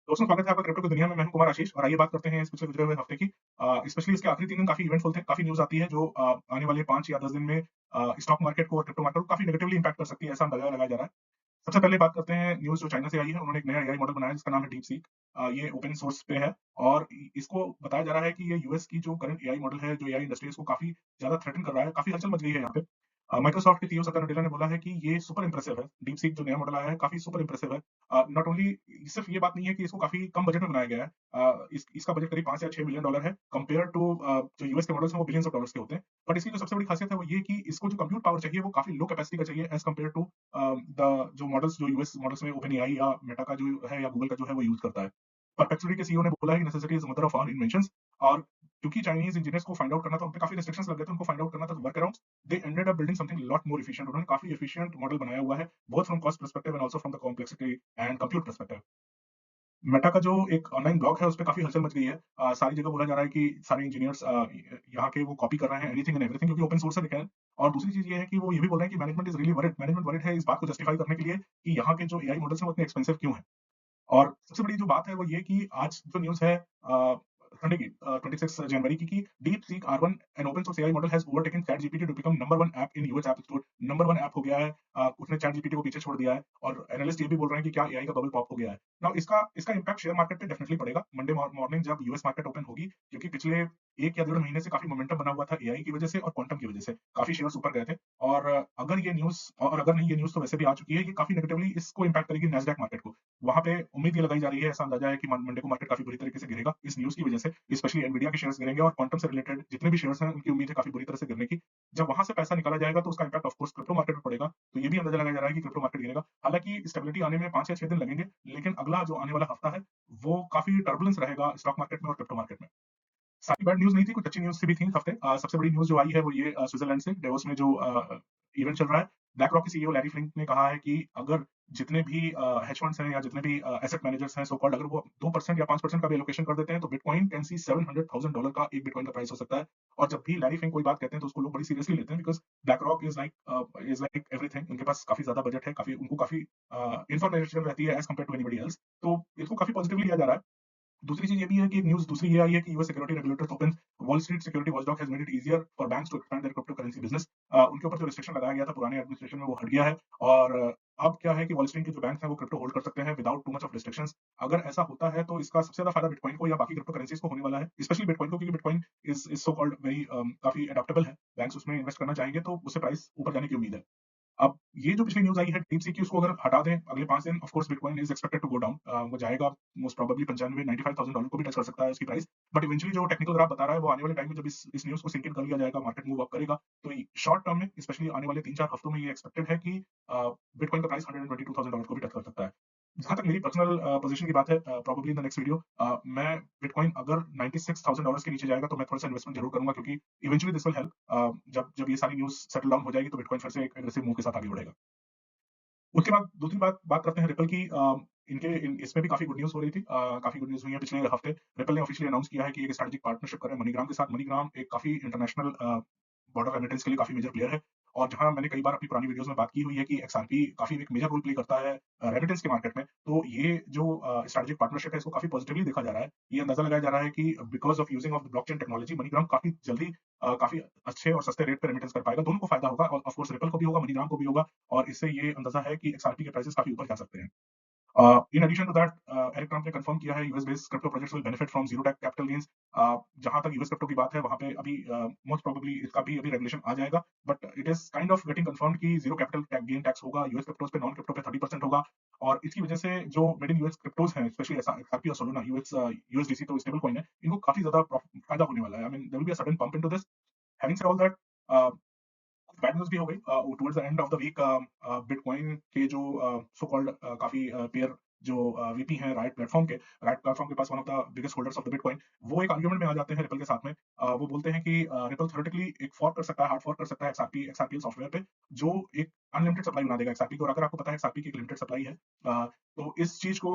दोस्तों, स्वागत है आपका क्रिप्टो की दुनिया में। मैं हूं कुमार आशीष और आइए बात करते हैं इस पिछले गुजरे हुए हफ्ते की। स्पेशली इसके आखिरी 3 दिन काफी इवेंटफुल थे, काफी न्यूज़ आती है जो आने वाले 5 या 10 दिन में स्टॉक मार्केट को और क्रिप्टो मार्केट को काफी नेगेटिवली इंपैक्ट कर सकती है, ऐसा अंदाजा लगाया जा रहा है। सबसे पहले बात करते हैं न्यूज़ जो चाइना से आई है। उन्होंने एक नया एआई मॉडल बनाया है जिसका नाम है डीपसीक। ये ओपन सोर्स पे है और इ इसको बताया जा रहा है कि ये यूएस की जो करंट एआई मॉडल है, जो एआई इंडस्ट्री है, इसको काफी ज़्यादा थ्रेटन कर रहा है, काफी हलचल मच गई है यहाँ पे। माइक्रोसॉफ्ट के सीईओ सत्या नडेला ने बोला है कि ये सुपर इम्प्रेसिव है, डीपसीक जो नया मॉडल आया है, काफी सुपर इम्प्रेसिव है। नॉट ओनली सिर्फ ये बात नहीं है कि इसको काफी कम बजट में बनाया गया है। इसका बजट करीब 5 या 6 मिलियन डॉलर है, कंपेयर टू जो यूएस के मॉडल्स हैं, वो बिलियंस ऑफ डॉलर्स के होते हैं। बट इसकी जो सबसे बड़ी खासियत है, वो ये कि इसको जो कंप्यूट पावर चाहिए, वो काफी लो कैपेसिटी का चाहिए एज़ कंपेयर टू द जो मॉडल्स जो यूएस मॉडल्स में ओपन एआई या मेटा का जो है या गूगल का जो है वो यूज़ करता है। परपेचुटी के सीईओ ने बोला है कि necessity is mother of all inventions. और क्योंकि चाइनीज़ इंजीनियर्स को फाइंड आउट करना था, उन पे काफी रिस्ट्रिक्शंस लग गए थे, उनको फाइंड आउट करना था work arounds. They ended up building something lot more efficient. उन्होंने काफी एफिशिएंट मॉडल बनाया हुआ है, both from cost perspective and also from the complexity and compute perspective. Meta का जो एक ऑनलाइन ब्लॉग है, उसपे काफ़ी हलचल मच गई है। सारी जगह बोला जा रहा है कि सारे इंजीनियर्स यहाँ के वो कॉपी कर रहे हैं एनीथिंग एंड एवरीथिंग, क्योंकि ओपन सोर्स है लिखा है। और दूसरी चीज़ ये है कि वो ये भी बोल रहे हैं कि management is really worried. Management worried है इस बात को जस्टिफाई करने के लिए कि यहाँ के जो एआई मॉडल्स हैं वो इतने एक्सपेंसिव क्यों हैं। और सबसे बड़ी जो बात है वो ये कि आज जो न्यूज़ है संडे की 26 जनवरी की DeepSeek R1 an open source AI model has overtaken ChatGPT to become number 1 app in US app store. Number 1 app हो गया है। उसने ChatGPT को पीछे छोड़ दिया है और एनालिस्ट ये भी बोल रहे हैं कि क्या एआई का बबल पॉप हो गया है। नाउ इसका इसका इम्पैक्ट शेयर मार्केट पे डेफिनिटली पड़ेगा मंडे मॉर्निंग जब यूएस मार्केट ओपन होगी, क्योंकि पिछले 1 या डेढ़ महीने से काफ़ी मोमेंटम बना हुआ था एआई की वजह से और क्वांटम की वजह से। काफ़ी शेयर्स ऊपर गए थे और अगर ये न्यूज़ और अगर नहीं, ये न्यूज़ तो वैसे भी आ चुकी है, ये काफ़ी नेगेटिवली इसको इम्पैक्ट करेगी नैस्डैक मार्केट को। वहाँ पे उम्मीद ये लगाई जा रही है, ऐसा अंदाजा है कि मंडे को मार्केट काफ़ी बुरी तरीके से गिरेगा इस न्यूज़ की वजह से। स्पेशली एनवीडिया के शेयर्स गिरेंगे और क्वांटम से रिलेटेड जितने भी शेयर्स हैं, उनकी उम्मीद है काफ़ी बुरी तरह से गिरने की। जब वहाँ से पैसा निकाला जाएगा तो उसका impact of course crypto market पे पड़ेगा। तो ये भी अंदाजा लगाया जा रहा है कि क्रिप्टो मार्केट गिरेगा। हालाँकि स्टेबिलिटी आने में 5 या 6 दिन लगेंगे, लेकिन अगला जो आने वाला हफ्ता है, वो काफ़ी टर्बुलेंस रहेगा स्टॉक मार्केट में और क्रिप्टो मार्केट में। सारी बैड न्यूज़ नहीं थी, कुछ अच्छी न्यूज़ भी थी इस हफ्ते। सबसे बड़ी न्यूज़ जो आई है वो ये स्विट्ज़रलैंड से डेवोस में जो इवेंट चल रहा है। ब्लैक रॉक के सीईओ लैरी फ्लिंक ने कहा है कि अगर जितने भी हेज फंड्स हैं या जितने भी एसेट मैनेजर्स हैं सो कॉल्ड, अगर वो 2% या 5% का भी एलोकेशन कर देते हैं तो बिटकॉइन कैन सी $700,000 का एक बिटकॉइन का प्राइस हो सकता है। और जब भी लैरी फ्लिंक कोई बात कहते हैं तो उसको लोग बड़ी सीरियसली लेते हैं, because black rock is like everything. उनके पास काफ़ी ज़्यादा बजट है, काफ़ी उनको काफ़ी इन्फॉर्मेशन रहती है as compared to anybody else. तो इसको काफ़ी पॉजिटिवली लिया जा रहा है। दूसरी चीज़ ये भी है कि एक न्यूज़ दूसरी ये आई है कि US security regulators open wall street security watchdog has made it easier for banks to expand their crypto currency business. उनके ऊपर जो रिस्ट्रिक्शन लगाया गया था पुराने एडमिनिस्ट्रेशन में वो हट गया है और अब क्या है कि वॉल स्ट्रीट के जो बैंक्स हैं वो क्रिप्टो होल्ड कर सकते हैं without too much of restrictions. अगर ऐसा होता है तो इसका सबसे ज़्यादा फायदा बिटकॉइन को या बाकी क्रिप्टो करेंसीज़ को होने वाला है। स्पेशली बिटकॉइन को, क्योंकि bitcoin is so called very काफ़ी एडॉप्टेबल है। बैंक्स उसमें इन्वेस्ट करना चाहेंगे तो उससे प्राइस ऊपर जाने की उम्मीद है। अब ये जो पिछली न्यूज़ आई है डीपसीक की, उसको अगर हटा दें अगले 5 दिन, of course bitcoin is expected to go down. वो जाएगा मोस्ट प्रोबेबली 95,000 $95,000 को भी टच कर सकता है इसकी प्राइस। बट इवेंचुअली जो टेक्निकल ग्राफ बता रहा है वो आने वाले टाइम में जब इस न्यूज़ को सिंक इन कर लिया जाएगा, मार्केट मूव अप करेगा, तो शॉर्ट टर्म में स्पेशली आने वाले 3-4 हफ्तों में ये एक्सपेक्टेड है कि बिटकॉइन का प्राइस $122,000 को भी टच कर सकता है। जहाँ तक मेरी पर्सनल पोज़ीशन की बात है, probably in the next video मैं बिटकॉइन अगर $96,000 के नीचे जाएगा तो मैं थोड़ा-सा इन्वेस्टमेंट ज़रूर करूँगा, क्योंकि इवेंचुअली दिस विल हेल्प। जब जब ये सारी न्यूज़ सेटल डाउन हो जाएगी तो बिटकॉइन फिर से एक एग्रेसिव मूव के साथ आगे बढ़ेगा। उसके बाद दूसरी बात बात करते हैं रिपल की। इसमें भी काफ़ी गुड न्यूज़ हो रही थी। काफ़ी गुड न्यूज़ हुई है पिछले हफ्ते। रिपल ने ऑफिशियली अनाउंस किया है कि एक स्ट्रेटेजिक पार्टनरशिप कर रहे हैं मनीग्राम के साथ। मनीग्राम एक काफ़ी इंटरनेशनल बॉर्डर रेमिटेंस के लिए काफ़ी मेजर प्लेयर है और जहाँ मैंने कई बार अपनी पुरानी वीडियोज़ में बात की हुई है कि एक्सआरपी काफ़ी एक मेजर रोल प्ले करता है रेमिटेंस के मार्केट में। तो ये जो स्ट्रेटेजिक पार्टनरशिप है, इसको काफ़ी पॉजिटिवली देखा जा रहा है। ये अंदाज़ा लगाया जा रहा है कि because of using of the blockchain technology, MoneyGram काफ़ी जल्दी काफ़ी अच्छे और सस्ते रेट पे रेमिटेंस कर पाएगा। दोनों को फ़ायदा होगा और ऑफ कोर्स रिपल को भी होगा, मनीग्राम को भी होगा और इससे ये अंदाज़ा है कि एक्सआरपी के प्राइसेज़ काफ़ी ऊपर जा सकते हैं। In addition to that, Eric Trump ने कंफर्म किया है US based crypto projects will benefit from zero tax capital gains. जहाँ तक यूएस क्रिप्टो की बात है, वहाँ पे अभी मोस्ट प्रोबेबली इसका भी अभी रेगुलेशन आ जाएगा, but it is kind of getting confirmed कि ज़ीरो कैपिटल गेन टैक्स होगा यूएस क्रिप्टोज़ पे, नॉन क्रिप्टो पे 30% होगा और इसकी वजह से जो मेड इन यूएस क्रिप्टोज़ हैं, स्पेशली ऐसा एक्सआरपी और सोलोना, यूएसडीसी तो स्टेबल कॉइन है, इनको काफ़ी ज़्यादा फायदा होने वाला है। I mean there will be a sudden pump into this. Having said all that, bad news भी हो गई। Towards the end of the week bitcoin के जो सो कॉल्ड काफ़ी पेयर जो वीपी हैं राइट प्लेटफ़ॉर्म के पास, one of the biggest holders of the bitcoin, वो एक आर्गुमेंट में आ जाते हैं रिपल के साथ में। वो बोलते हैं कि रिपल थ्योरेटिकली एक फॉर्क कर सकता है, हार्ड फॉर्क कर सकता है एक्सआरपी सॉफ्टवेयर पे, जो एक अनलिमिटेड सप्लाई बना देगा एक्सआरपी को। और अगर आपको पता है एक्सआरपी की एक लिमिटेड सप्लाई है, तो इस चीज़ को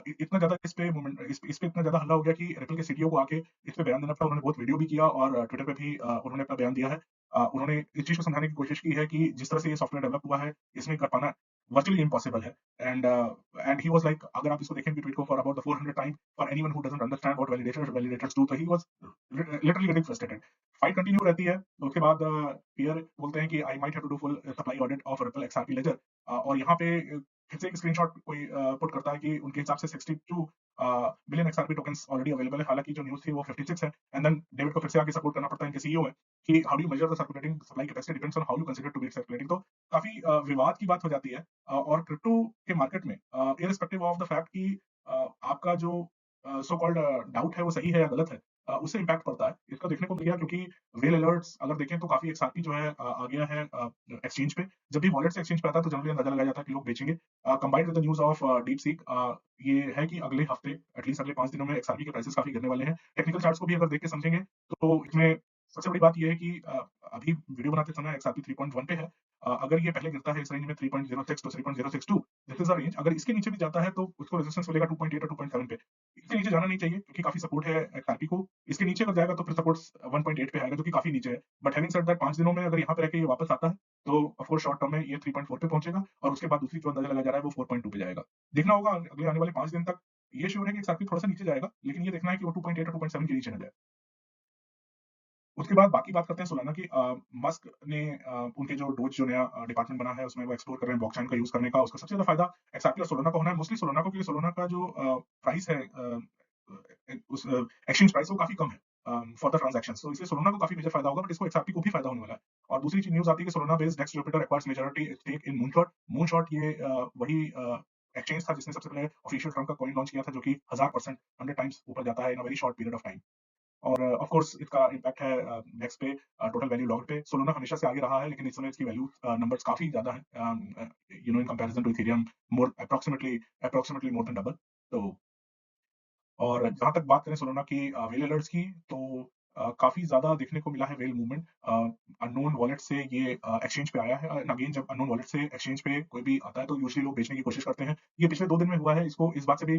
इतना ज़्यादा इस पे इतना ज़्यादा हल्ला हो गया कि रिपल के सीटीओ को आके इस पे बयान देना पड़ा। उन्होंने बहुत वीडियो भी किया और ट्विटर पे भी उन्होंने अपना बयान दिया है। उन्होंने इस चीज़ को समझाने की कोशिश की है कि जिस तरह से ये सॉफ्टवेयर डेवलप हुआ है, इसमें कर पाना वर्चुअली इम्पॉसिबल है। एंड ही वाज लाइक, अगर आप इसको देखें ट्वीट को for about the 400 time for anyone who doesn't understand what validators do, तो he was literally getting frustrated. Fight continue रहती है, तो उसके बाद पियर बोलते हैं कि I might have to do full supply audit of Ripple XRP ledger. और यहाँ पे फिर से एक स्क्रीनशॉट कोई पुट करता है कि उनके हिसाब से 62 billion XRP tokens already available है, हालांकि जो न्यूज़ थी वो 56 है। एंड देन डेविड को फिर से आगे सपोर्ट करना पड़ता है, इनके सीईओ है कि how do you measure the circulating supply capacity depends on how you consider to be circulating. तो काफी विवाद की बात हो जाती है। और क्रिप्टो के मार्केट में इररिस्पेक्टिव ऑफ द फैक्ट कि आपका जो सो कॉल्ड डाउट है वो सही है या गलत है, उससे इम्पैक्ट पड़ता है। इसको देखने को मिला क्योंकि व्हेल अलर्ट्स अगर देखें तो काफी एक्सआरपी जो है आ गया है एक्सचेंज पे। जब भी वॉलेट से एक्सचेंज पे आता है तो जनरली अंदाजा लगाया जाता है कि लोग बेचेंगे। Combined with the news of deep seek, ये है कि अगले हफ्ते एटलीस्ट अगले 5 दिनों में एक्सआरपी के प्राइसेस काफी गिरने वाले हैं। टेक्निकल चार्ट्स को भी अगर देख के समझेंगे तो इसमें सबसे बड़ी बात ये है कि अभी वीडियो बनाते समय एक्सआरपी 3.1 पे है। अगर ये पहले गिरता है इस रेंज में 3.06 to 3.062, this is a range. अगर इसके नीचे भी जाता है तो उसको रेजिस्टेंस मिलेगा 2.8 और 2.7 पे। इसके नीचे जाना नहीं चाहिए क्योंकि काफी सपोर्ट है एक्सआरपी को। इसके नीचे अगर जाएगा तो फिर सपोर्ट 1.8 पे आएगा जो कि काफी नीचे है। बट हैविंग सेड दैट 5 दिनों में अगर यहाँ पे रह के ये वापस आता है तो ऑफ कोर्स शॉर्ट टर्म में ये 3.4 पे पहुंचेगा और उसके बाद दूसरी जो अंदाजा लगाया जा रहा है वो 4.2 पे जाएगा। देखना होगा अगले आने वाले 5 दिन तक। ये श्योर है कि एक्सआरपी थोड़ा सा नीचे जाएगा, लेकिन ये देखना है कि वो 2.8 और 2.7 के नीचे ना जाए। उसके बाद बाकी बात करते हैं सोलाना की। मस्क ने उनके जो डोज जो नया डिपार्टमेंट बना है उसमें वो एक्सप्लोर कर रहे हैं ब्लॉकचेन का यूज करने का। उसका सबसे ज्यादा फायदा एक्सआरपी और सोलाना को होना है, मोस्टली सोलाना को, क्योंकि सोलाना का जो प्राइस है उस एक्सचेंज प्राइस वो काफी कम है फॉर द ट्रांजैक्शन, तो इसलिए सोलाना को काफी मेजर फायदा होगा, बट इसको एक्सआरपी को भी फायदा होने वाला है। और दूसरी चीज न्यूज आती है कि Solana based DEX Jupiter acquires majority stake in Moonshot. Moonshot ये वही एक्सचेंज था जिसने सबसे पहले ऑफिशियल ट्रम्प का कॉइन लॉन्च किया था, जो कि 1000% 100 टाइम्स ऊपर जाता है in a very short period of time. और ऑफ कोर्स इसका इम्पैक्ट है नेक्स्ट पे, टोटल वैल्यू लॉग पे। सोलोना हमेशा से आगे रहा है, लेकिन इस समय इसकी वैल्यू नंबर्स काफी ज्यादा है, you know, in comparison to Ethereum, more approximately more than double. तो और जहाँ तक बात करें सोलोना की व्हेल अलर्ट्स की, तो काफ़ी ज़्यादा देखने को मिला है व्हेल मूवमेंट। अननोन वॉलेट से ये एक्सचेंज पे आया है। अगेन जब अननोन वॉलेट से एक्सचेंज पे कोई भी आता है तो यूजुअली लोग बेचने की कोशिश करते हैं। ये पिछले 2 दिन में हुआ है। इसको इस बात से भी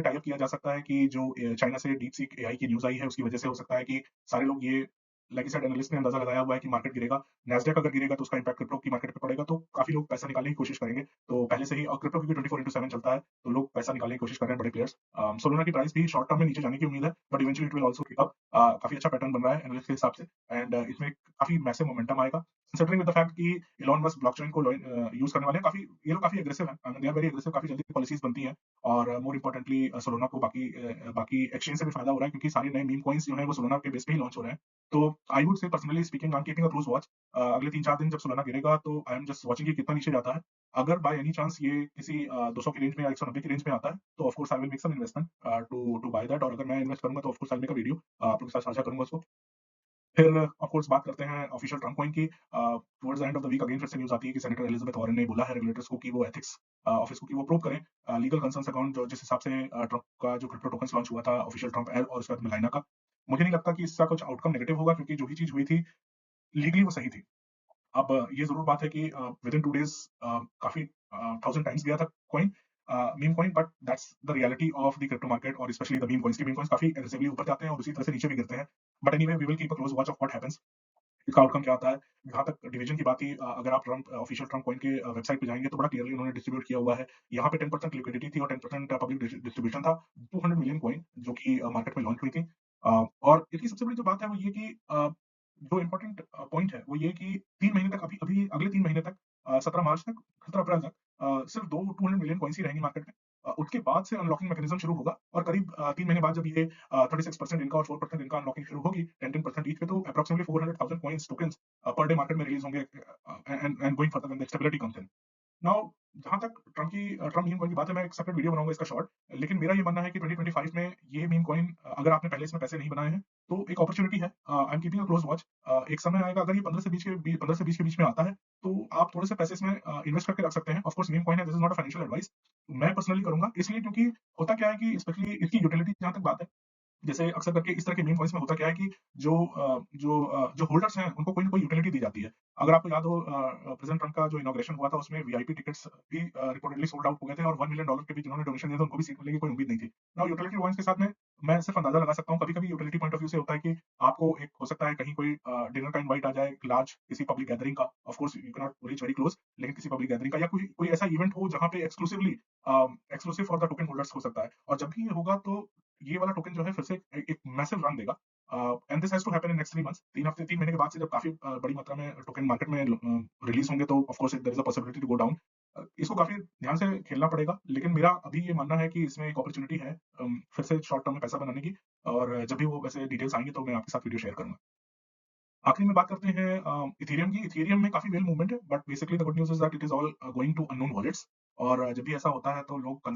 टाई अप किया जा सकता है कि जो चाइना से डीपसीक एआई की न्यूज़ आई है उसकी वजह से हो सकता है कि सारे लोग ये, लाइक आई सेड, एनालिस्ट ने अंदाजा लगाया हुआ है कि मार्केट गिरेगा। नैस्डैक अगर गिरेगा तो उसका इम्पैक्ट क्रिप्टो की मार्केट पे पड़ेगा, तो काफ़ी लोग पैसा निकालने की कोशिश करेंगे। तो पहले से ही, और क्रिप्टो क्योंकि 24/7 चलता है, तो लोग पैसा निकालने की कोशिश कर रहे हैं बड़े प्लेयर्स। सोलोना की प्राइस भी शॉर्ट टर्म में नीचे जाने की उम्मीद है, but eventually it will also pick up. काफी अच्छा पैटर्न बन रहा है एनालिस्ट के हिसाब से। एंड इसमें काफी मैसिव मोमेंटम आएगा, कंसिडरिंग विद द फैक्ट कि इलॉन मस्क ब्लॉकचेन को यूज करने वाले हैं। काफी ये लोग काफी एग्रेसिव हैं, दे आर वेरी एग्रेसिव, काफी जल्दी पॉलिसीज बनती हैं। और मोर इंपोर्टेंटली सोलोना को बाकी एक्सचेंज से भी फायदा हो रहा है, क्योंकि सारे नए मीम कॉइन्स जो है वो सोलोना के बेस पे ही लॉन्च हो रहे हैं। तो I would say personally speaking, I am keeping a close watch. अगले 3-4 दिन जब सोलोना गिरेगा तो आई एम जस्ट वाचिंग कि कितना नीचे जाता है। अगर बाय एनी चांस ये किसी 200 की रेंज में या 190 की रेंज में आता है, तो of course I will make some investment to buy that. और अगर मैं इन्वेस्ट करूंगा तो of course I will make a video, आप लोगों के साथ साझा करूंगा उसको। फिर ऑफ कोर्स बात करते हैं ऑफिशियल ट्रम्प कॉइन की। Towards the end of the week again फिर से न्यूज़ आती है कि सेनेटर एलिजाबेथ वॉरेन ने बोला है रेगुलेटर्स को कि वो एथिक्स ऑफिस को कि वो प्रूव करें लीगल कंसर्न्स अकाउंट, जो जिस हिसाब से ट्रम्प का जो क्रिप्टो टोकन्स लॉन्च हुआ था, ऑफिशियल ट्रम्प एल और उसके बाद मिलाइना का। मुझे नहीं लगता कि इसका कुछ आउटकम नेगेटिव होगा, क्योंकि जो भी चीज़ हुई थी लीगली वो सही थी। अब ये ज़रूर बात है कि विदिन 2 डेज़ काफ़ी 1000 टाइम्स गया था coin, meme coin, but that's the reality of the crypto market और स्पेशली द मीम कॉइन्स। के मीम कॉइन्स काफ़ी एग्रेसिवली ऊपर जाते हैं और उसी तरह से नीचे भी गिरते हैं। But anyway we will keep a close watch of what happens, इसका आउटकम क्या आता है। जहाँ तक डिवीजन की बात थी, अगर आप ट्रम्प ऑफिशियल ट्रम्प कॉइन के वेबसाइट पे जाएँगे तो बड़ा क्लियरली उन्होंने डिस्ट्रीब्यूट किया हुआ है। यहाँ पे 10% लिक्विडिटी थी और 10% पब्लिक डिस्ट्रीब्यूशन था। 200 मिलियन कॉइन जो कि मार्केट में लॉन्च हुई थी। और इसकी सबसे बड़ी जो बात है वो ये कि जो इम्पोर्टेंट पॉइंट है वो ये कि 3 महीने तक, अभी अभी अगले 3 महीने तक, 17 मार्च तक, 17 अप्रैल तक सिर्फ 200 मिलियन कॉइन्स ही रहेंगी मार्केट में। उसके बाद से अनलॉकिंग मैकेनिज्म शुरू होगा और करीब 3 महीने बाद जब ये 36% इनका और 4% इनका अनलॉकिंग शुरू होगी 10-10% ईच पे, तो approximately 400,000 coins tokens per day market में रिलीज होंगे, and going further when the stability comes in. Now जहाँ तक ट्रम्प मीम कॉइन की बात है, मैं एक सेपरेट वीडियो बनाऊँगा इसका शॉर्ट। लेकिन मेरा ये मानना है कि 2025 में ये मीम कॉइन, अगर आपने पहले इसमें पैसे नहीं बनाए हैं, तो एक अपॉर्च्युनिटी है। I am keeping a close watch. एक समय आएगा अगर ये 15 से 20 के बीच में आता है, तो आप थोड़े से पैसे इसमें इन्वेस्ट करके रख सकते हैं। ऑफ कोर्स मीम कॉइन है, this is not a financial advice. मैं पर्सनली करूँगा, इसलिए क्योंकि होता क्या है कि स्पेशली इसकी यूटिलिटी जहाँ तक बात है, जैसे अक्सर करके इस तरह के मीम कॉइन्स में होता क्या है कि जो होल्डर्स हैं उनको कोई ना कोई यूटिलिटी दी जाती है। अगर आपको याद हो प्रेज़िडेंट ट्रम्प का जो इनॉग्रेशन हुआ था उसमें वीआईपी टिकट्स भी रिपोर्टेडली सोल्ड आउट हो गए थे और $1 मिलियन के भी जिन्होंने डोनेशन दिया था उनको भी सीट मिलेगी कोई उम्मीद नहीं थी। नाउ यूटिलिटी कॉइन्स के साथ में मैं सिर्फ अंदाज़ा लगा सकता हूँ कभी-कभी यूटिलिटी पॉइंट ऑफ व्यू से होता है कि आपको एक हो सकता है कहीं कोई डिनर का इनवाइट आ जाए लार्ज किसी पब्लिक गैदरिंग का। Of course you can not reach very close लेकिन किसी पब्लिक गैदरिंग का या कोई कोई ऐसा इवेंट हो जहाँ पे exclusive for the token holders हो सकता है। और जब भी ये होगा तो ये वाला टोकन जो है फिर से एक मैसिव रन देगा। And this has to happen in next 3 months 3 महीने के बाद से जब काफ़ी बड़ी मात्रा में टोकन मार्केट में रिलीज़ होंगे तो of course there is a possibility to go down. इसको काफ़ी ध्यान से खेलना पड़ेगा, लेकिन मेरा अभी ये मानना है कि इसमें एक अपॉर्च्युनिटी है फिर से शॉर्ट टर्म में पैसा बनाने की और जब भी वो वैसे डिटेल्स आएँगी तो मैं आपके साथ वीडियो शेयर करूँगा। आखिरी में बात करते हैं इथेरियम की। इथेरियम में काफ़ी वेल मूवमेंट है, but basically the good news is that it is all going to unknown wallets और जब भी ऐसा होता है तो लोग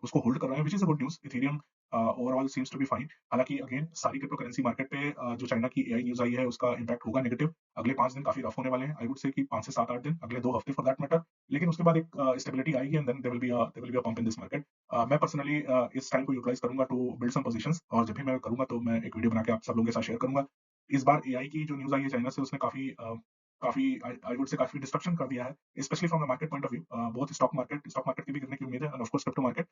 उसको होल्ड कर रहे हैं, which is a good news. Ethereum overall seems to be fine. हालाँकि अगेन सारी क्रिप्टो करेंसी मार्केट पे जो चाइना की एआई न्यूज़ आई है उसका इम्पैक्ट होगा नेगेटिव। अगले 5 दिन काफ़ी रफ होने वाले हैं। आई वुड से कि 5 से 7-8 दिन, अगले 2 हफ्ते फॉर दैट मैटर। लेकिन उसके बाद एक स्टेबिलिटी आएगी and then there will be a pump in this market. मैं पर्सनली इस टाइम को यूटिलाइज़ करूँगा टू बिल्ड सम पोज़ीशंस और जब भी मैं करूँगा तो मैं एक वीडियो बना के आप सब लोगों के साथ शेयर करूँगा। इस बार एआई की जो न्यूज़ आई है चाइना से उसने काफ़ी आई वुड से काफ़ी डिस्ट्रप्शन कर दिया है, specially from the market point of view. Both stock market की भी गिरने की उम्मीद है end of course crypto market.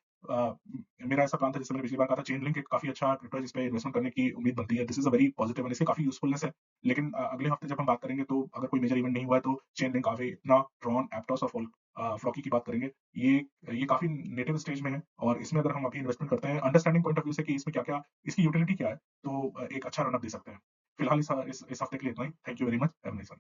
मेरा ऐसा प्लान था जैसे मैंने पिछली बार कहा था चेन लिंक एक काफ़ी अच्छा क्रिप्टो है जिस पे इन्वेस्टमेंट करने की उम्मीद बनती है। This is a very positive and इसकी काफ़ी यूज़फुलनेस है। लेकिन अगले हफ्ते जब हम बात करेंगे तो अगर कोई मेजर इवेंट नहीं हुआ है तो चेन लिंक, आवे, इतना, ट्रॉन, एप्टोस और फ्लॉकी की बात करेंगे। ये ये काफ़ी नेटिव स्टेज में है और इसमें अगर हम अभी इन्वेस्टमेंट करते हैं अंडरस्टैंडिंग पॉइंट ऑफ व्यू से कि इसमें क्या-क्या इसकी यूटिलिटी क्या है, तो एक अच्छा रन अप दे सकते हैं। फिलहाल इस हफ्ते के लिए इतना ही। Thank you very much. Have a nice one.